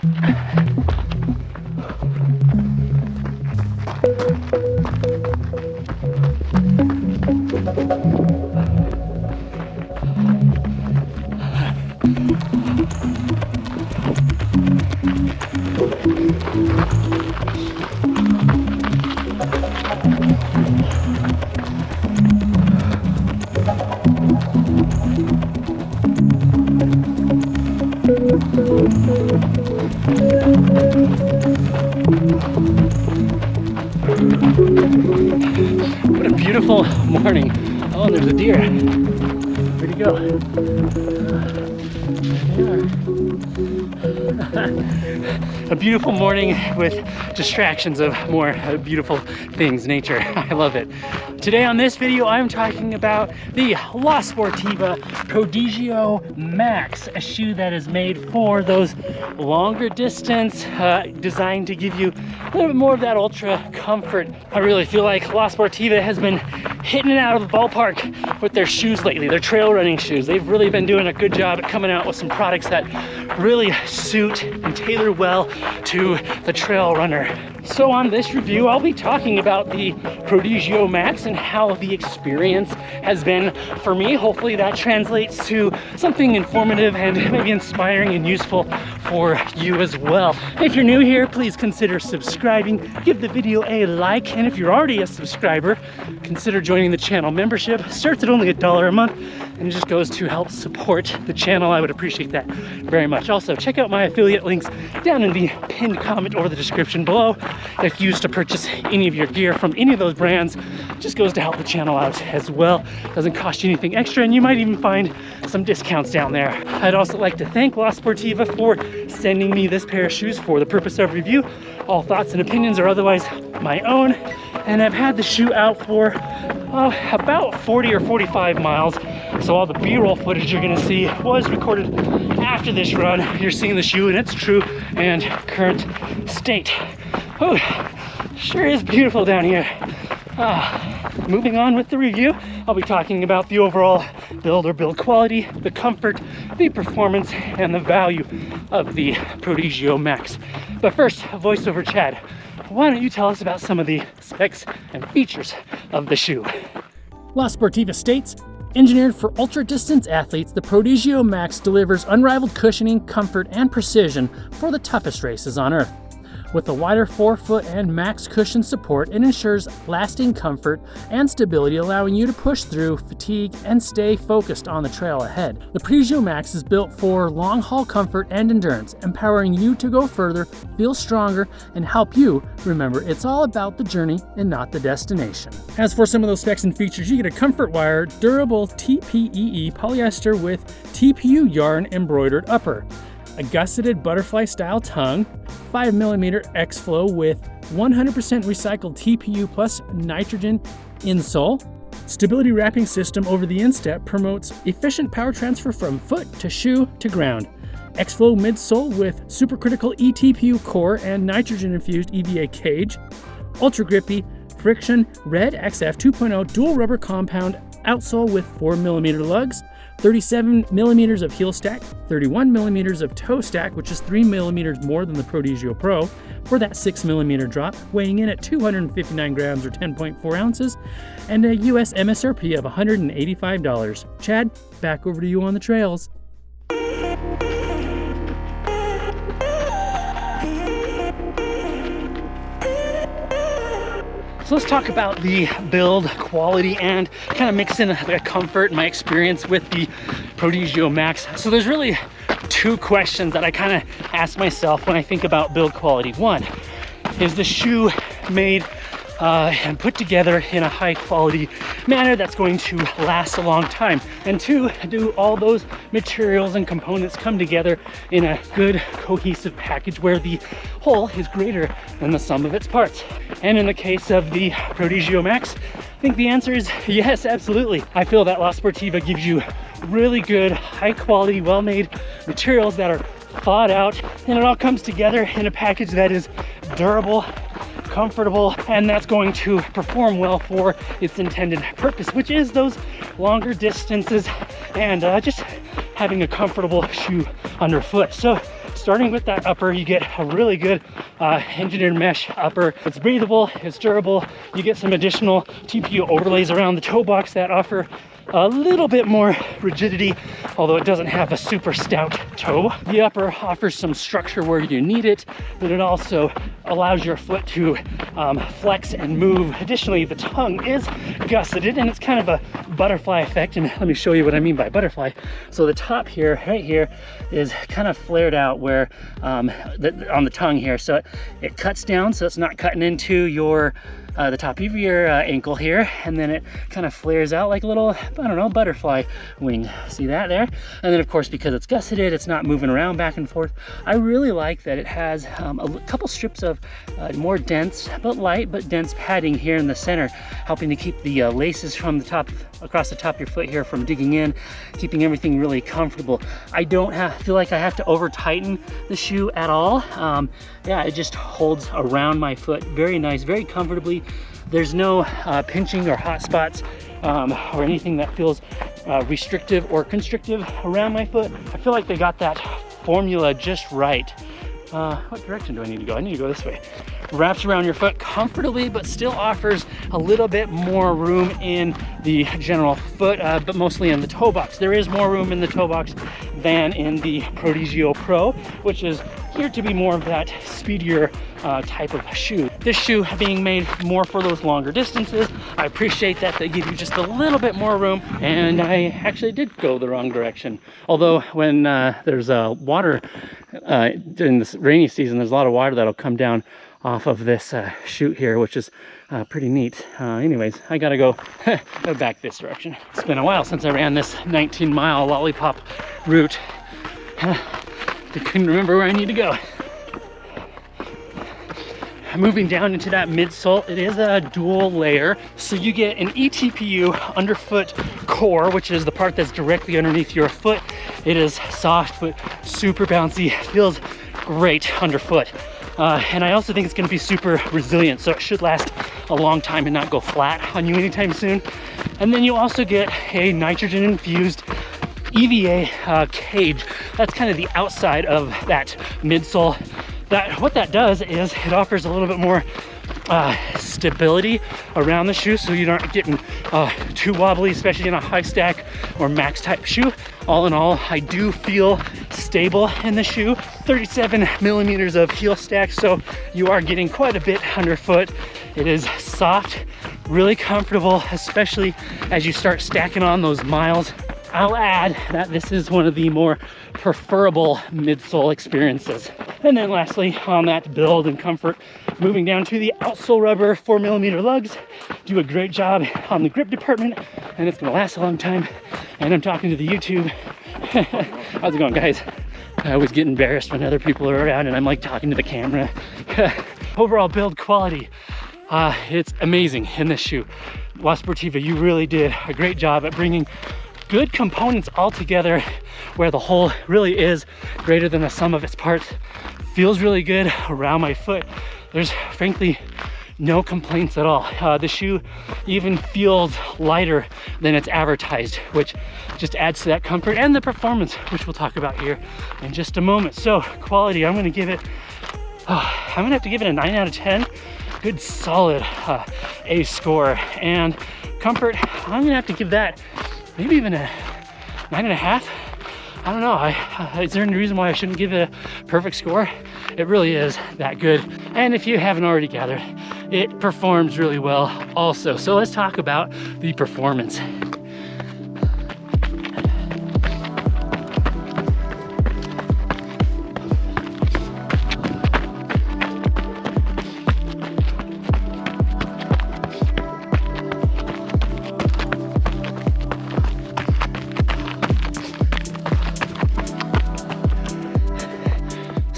What a beautiful morning. Oh, there's a deer. Where'd he go? A beautiful morning with distractions of more beautiful things, nature. I love it. Today on this video, I'm talking about the La Sportiva Prodigio Max, a shoe that is made for those longer distance, designed to give you a little bit more of that ultra comfort. I really feel like La Sportiva has been hitting it out of the ballpark with their shoes lately, their trail running shoes. They've really been doing a good job at coming out with some products that really suit and tailor well to the trail runner. So on this review, I'll be talking about the Prodigio Max and how the experience has been for me. Hopefully that translates to something informative and maybe inspiring and useful for you as well. If you're new here, please consider subscribing, give the video a like, and if you're already a subscriber, consider joining the channel membership. It starts at only $1 a month, and it just goes to help support the channel. I would appreciate that very much. Also, check out my affiliate links down in the pinned comment or the description below. If you used to purchase any of your gear from any of those brands, it just goes to help the channel out as well. Doesn't cost you anything extra, and you might even find some discounts down there. I'd also like to thank La Sportiva for sending me this pair of shoes for the purpose of review. All thoughts and opinions are otherwise my own, and I've had the shoe out for about 40 or 45 miles. So all the B-roll footage you're gonna see was recorded after this run. You're seeing the shoe in its true and current state. Oh, sure is beautiful down here. Moving on with the review, I'll be talking about the overall build quality, the comfort, the performance, and the value of the Prodigio Max. But first, voiceover Chad, why don't you tell us about some of the specs and features of the shoe? La Sportiva states, engineered for ultra-distance athletes, the Prodigio Max delivers unrivaled cushioning, comfort, and precision for the toughest races on Earth. With a wider forefoot and max cushion support, it ensures lasting comfort and stability, allowing you to push through fatigue and stay focused on the trail ahead. The Prodigio Max is built for long-haul comfort and endurance, empowering you to go further, feel stronger, and help you remember it's all about the journey and not the destination. As for some of those specs and features, you get a comfort wire, durable TPEE polyester with TPU yarn embroidered upper, a gusseted butterfly style tongue, 5mm X-Flow with 100% recycled TPU plus nitrogen insole. Stability wrapping system over the instep promotes efficient power transfer from foot to shoe to ground. X-Flow midsole with supercritical eTPU core and nitrogen infused EVA cage. Ultra grippy friction red XF 2.0 dual rubber compound outsole with 4mm lugs. 37mm of heel stack, 31mm of toe stack, which is 3mm more than the Prodigio Pro, for that 6mm drop, weighing in at 259 grams or 10.4 ounces, and a US MSRP of $185. Chad, back over to you on the trails. So let's talk about the build quality and kind of mix in the comfort and my experience with the Prodigio Max. So there's really two questions that I kind of ask myself when I think about build quality. One, is the shoe made and put together in a high quality manner that's going to last a long time? And two, do all those materials and components come together in a good cohesive package where the whole is greater than the sum of its parts? And in the case of the Prodigio Max, I think the answer is yes, absolutely. I feel that La Sportiva gives you really good, high quality, well-made materials that are thought out, and it all comes together in a package that is durable, comfortable, and that's going to perform well for its intended purpose, which is those longer distances and just having a comfortable shoe underfoot. So starting with that upper, you get a really good engineered mesh upper. It's breathable, it's durable. You get some additional TPU overlays around the toe box that offer a little bit more rigidity, although it doesn't have a super stout toe. The upper offers some structure where you need it, but it also allows your foot to flex and move. Additionally, the tongue is gusseted, and it's kind of a butterfly effect, and let me show you what I mean by butterfly. So the top here, right here, is kind of flared out where on the tongue here, so it cuts down, so it's not cutting into your the top of your ankle here, and then it kind of flares out like a little, I don't know, butterfly wing. See that there? And then of course, because it's gusseted, it's not moving around back and forth. I really like that it has a couple strips of more dense, but light, but dense padding here in the center, helping to keep the laces from the top, across the top of your foot here from digging in, keeping everything really comfortable. I don't feel like I have to over tighten the shoe at all. Yeah, it just holds around my foot very nice, very comfortably. There's no pinching or hot spots or anything that feels restrictive or constrictive around my foot. I feel like they got that formula just right. What direction do I need to go? I need to go this way. Wraps around your foot comfortably, but still offers a little bit more room in the general foot, but mostly in the toe box. There is more room in the toe box than in the Prodigio Pro, which is here to be more of that speedier type of shoe. This shoe being made more for those longer distances, I appreciate that they give you just a little bit more room, and I actually did go the wrong direction. Although when there's water in this rainy season, there's a lot of water that'll come down off of this chute here, which is pretty neat. Anyways, I gotta go back this direction. It's been a while since I ran this 19-mile lollipop route. I couldn't remember where I need to go. Moving down into that midsole, it is a dual layer. So you get an eTPU underfoot core, which is the part that's directly underneath your foot. It is soft, but super bouncy. It feels great underfoot. And I also think it's gonna be super resilient, so it should last a long time and not go flat on you anytime soon. And then you also get a nitrogen infused EVA cage. That's kind of the outside of that midsole. What that does is it offers a little bit more stability around the shoe, so you aren't getting too wobbly, especially in a high stack or max type shoe. All in all, I do feel stable in the shoe. 37 millimeters of heel stack, so you are getting quite a bit underfoot. It is soft, really comfortable, especially as you start stacking on those miles. I'll add that this is one of the more preferable midsole experiences. And then lastly, on that build and comfort, moving down to the outsole rubber 4mm lugs, do a great job on the grip department, and it's gonna last a long time. And I'm talking to the YouTube. How's it going, guys? I always get embarrassed when other people are around and I'm like talking to the camera. Overall build quality, it's amazing in this shoe. La Sportiva, you really did a great job at bringing good components all together where the whole really is greater than the sum of its parts. Feels really good around my foot. There's frankly no complaints at all. The shoe even feels lighter than it's advertised, which just adds to that comfort and the performance, which we'll talk about here in just a moment. So quality, I'm gonna have to give it a 9 out of 10. Good solid A score. And comfort, I'm gonna have to give that maybe even a 9.5. I don't know. Is there any reason why I shouldn't give it a perfect score? It really is that good. And if you haven't already gathered, it performs really well also. So let's talk about the performance.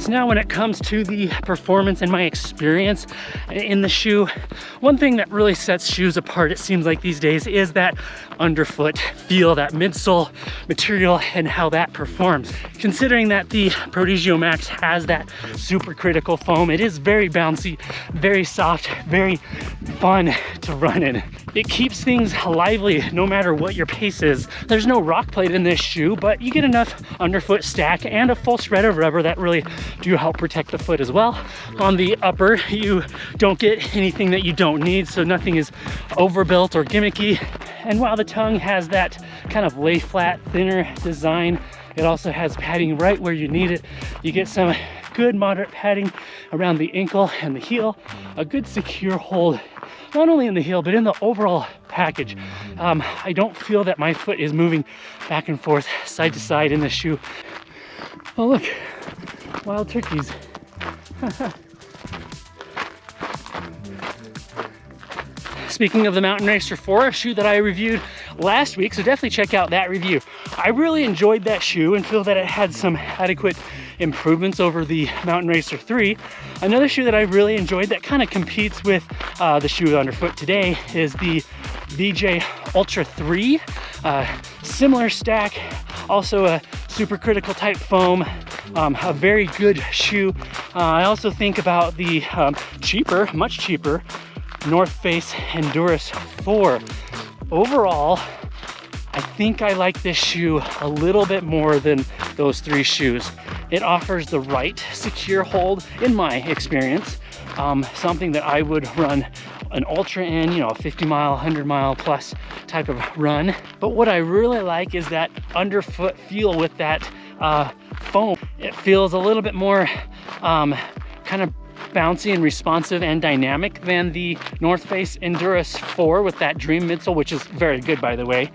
So now when it comes to the performance and my experience in the shoe, one thing that really sets shoes apart, it seems like these days, is that underfoot feel, that midsole material and how that performs. Considering that the Prodigio Max has that supercritical foam, it is very bouncy, very soft, very fun to run in. It keeps things lively no matter what your pace is. There's no rock plate in this shoe, but you get enough underfoot stack and a full shred of rubber that really do help protect the foot as well. On the upper, you don't get anything that you don't need, so nothing is overbuilt or gimmicky. And while the tongue has that kind of lay flat, thinner design, it also has padding right where you need it. You get some good moderate padding around the ankle and the heel, a good secure hold, not only in the heel, but in the overall package. I don't feel that my foot is moving back and forth, side to side in the shoe. Oh look, wild turkeys. Speaking of the Mountain Racer 4, a shoe that I reviewed last week, so definitely check out that review. I really enjoyed that shoe and feel that it had some adequate improvements over the Mountain Racer 3. Another shoe that I really enjoyed that kind of competes with the shoe underfoot today is the VJ Ultra 3. Similar stack, also a supercritical type foam, a very good shoe. I also think about the cheaper, much cheaper, North Face Endurance 4. Overall, I think I like this shoe a little bit more than those three shoes. It offers the right secure hold in my experience, something that I would run an ultra in, you know, a 50 mile, 100 mile plus type of run. But what I really like is that underfoot feel with that foam. It feels a little bit more kind of bouncy and responsive and dynamic than the North Face Endurance 4 with that Dream midsole, which is very good, by the way.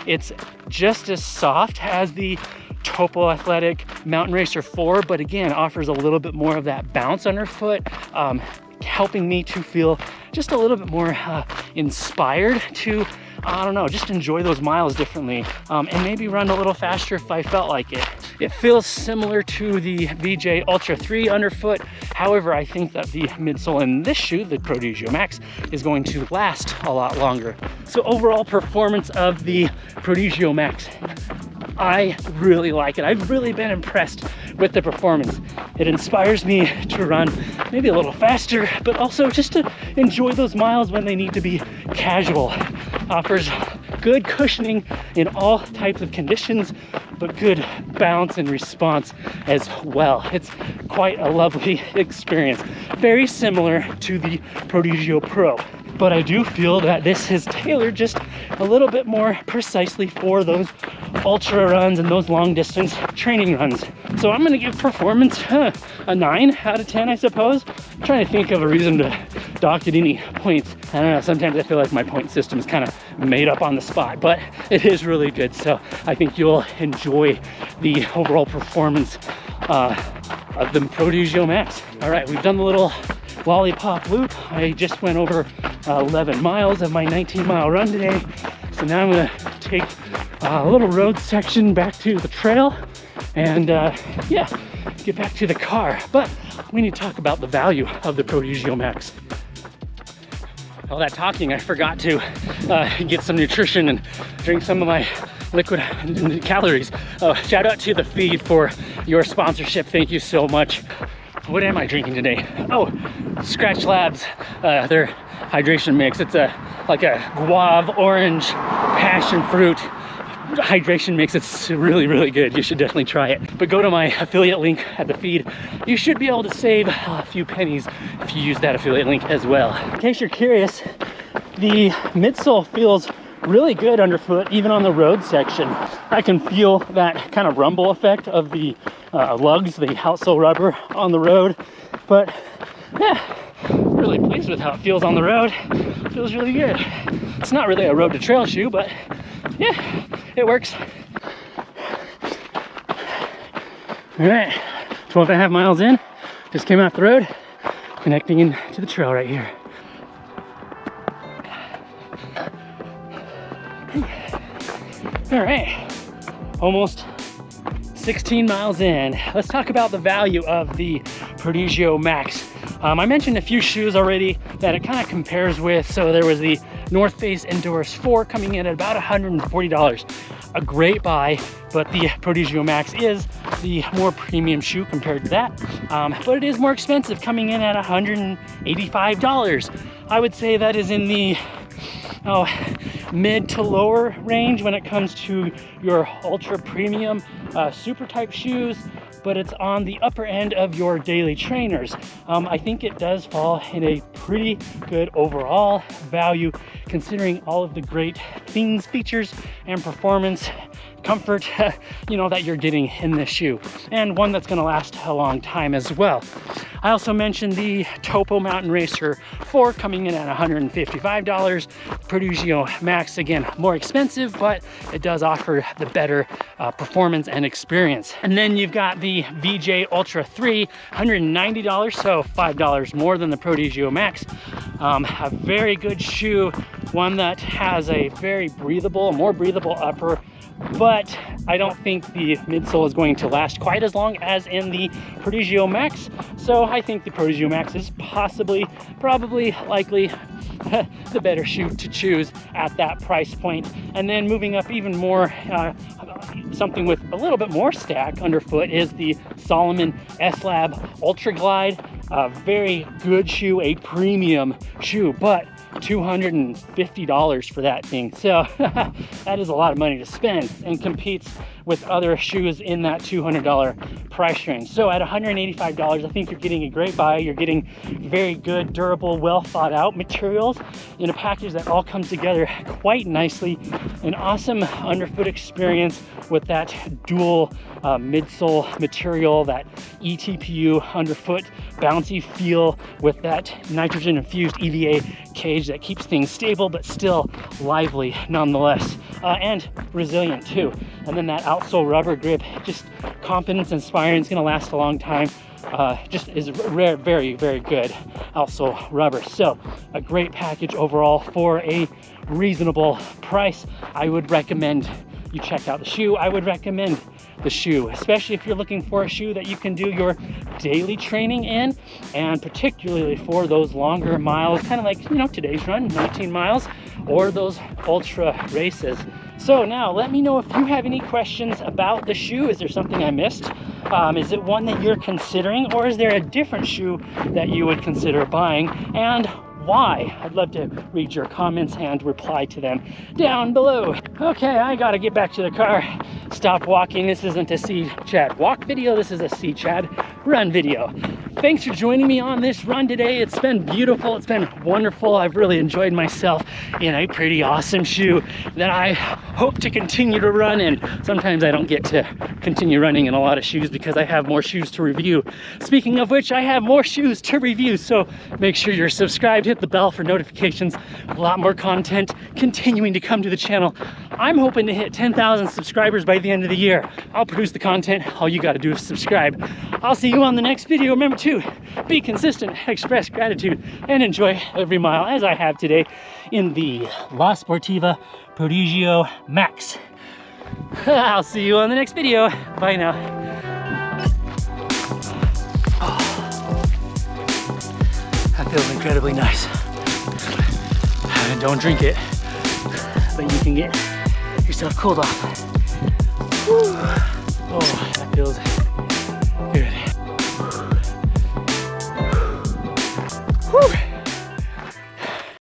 It's just as soft as the Topo Athletic Mountain Racer 4, but again, offers a little bit more of that bounce underfoot, helping me to feel just a little bit more inspired to, I don't know, just enjoy those miles differently, and maybe run a little faster if I felt like it. It feels similar to the VJ Ultra 3 underfoot. However, I think that the midsole in this shoe, the Prodigio Max, is going to last a lot longer. So overall performance of the Prodigio Max, I really like it. I've really been impressed with the performance. It inspires me to run maybe a little faster, but also just to enjoy those miles when they need to be casual. Offers good cushioning in all types of conditions, but good bounce and response as well. It's quite a lovely experience. Very similar to the Prodigio Pro, but I do feel that this is tailored just a little bit more precisely for those ultra runs and those long distance training runs. So I'm gonna give performance a 9 out of 10, I suppose. I'm trying to think of a reason to dock it any points. I don't know, sometimes I feel like my point system is kind of made up on the spot, but it is really good. So I think you'll enjoy the overall performance of the Prodigio Max. All right, we've done the little lollipop loop. I just went over 11 miles of my 19-mile run today. So now I'm gonna take a little road section back to the trail and yeah, get back to the car. But we need to talk about the value of the Prodigio Max. All that talking, I forgot to get some nutrition and drink some of my liquid calories. Shout out to the feed for your sponsorship. Thank you so much. What am I drinking today? Oh, Scratch Labs, their hydration mix. It's like a guava orange passion fruit hydration mix. It's really, really good. You should definitely try it. But go to my affiliate link at the feed. You should be able to save a few pennies if you use that affiliate link as well. In case you're curious, the midsole feels really good underfoot, even on the road section. I can feel that kind of rumble effect of the lugs, the outsole rubber on the road. But yeah, really pleased with how it feels on the road. It feels really good. It's not really a road to trail shoe, but yeah, it works. All right, 12.5 miles in, just came off the road, connecting into the trail right here. All right, almost 16 miles in. Let's talk about the value of the Prodigio Max. I mentioned a few shoes already that it kind of compares with. So there was the North Face Endurance 4 coming in at about $140. A great buy, but the Prodigio Max is the more premium shoe compared to that. But it is more expensive, coming in at $185. I would say that is in the mid to lower range when it comes to your ultra premium super type shoes, but it's on the upper end of your daily trainers. I think it does fall in a pretty good overall value, considering all of the great things, features, and performance, comfort, that you're getting in this shoe, and one that's going to last a long time as well. I also mentioned the Topo Mountain Racer 4 coming in at $155. Prodigio Max, again, more expensive, but it does offer the better performance and experience. And then you've got the VJ Ultra 3, $190, so $5 more than the Prodigio Max. A very good shoe, one that has a very more breathable upper, but I don't think the midsole is going to last quite as long as in the Prodigio Max. So I think the Prodigio Max is probably, likely the better shoe to choose at that price point. And then moving up even more, something with a little bit more stack underfoot is the Salomon S-Lab Ultra Glide. A very good shoe, a premium shoe, but $250 for that thing. So that is a lot of money to spend, and competes with other shoes in that $200 price range. So at $185, I think you're getting a great buy. You're getting very good, durable, well thought out materials in a package that all comes together quite nicely. An awesome underfoot experience with that dual midsole material, that eTPU underfoot bouncy feel with that nitrogen infused EVA cage that keeps things stable but still lively nonetheless, and resilient too. And then that outsole rubber grip, just confidence inspiring. It's going to last a long time. Just is very, very good outsole rubber. So a great package overall for a reasonable price. I would recommend you check out the shoe. I would recommend the shoe, especially if you're looking for a shoe that you can do your daily training in, and particularly for those longer miles, kind of like today's run, 19 miles, or those ultra races. So now let me know if you have any questions about the shoe. Is there something I missed? Is it one that you're considering, or is there a different shoe that you would consider buying, and why? I'd love to read your comments and reply to them down below. Okay, I gotta get back to the car, stop walking. This isn't a See Chad walk video, this is a See Chad run video. Thanks for joining me on this run today. It's been beautiful, it's been wonderful. I've really enjoyed myself in a pretty awesome shoe that I hope to continue to run in. Sometimes I don't get to continue running in a lot of shoes because I have more shoes to review. Speaking of which, I have more shoes to review, so make sure you're subscribed, hit the bell for notifications. A lot more content continuing to come to the channel. I'm hoping to hit 10,000 subscribers by the end of the year. I'll produce the content. All you got to do is subscribe. I'll see you on the next video. Remember to be consistent, express gratitude, and enjoy every mile as I have today in the La Sportiva Prodigio Max. I'll see you on the next video. Bye now. That feels incredibly nice. And don't drink it, but you can get yourself cooled off. Woo.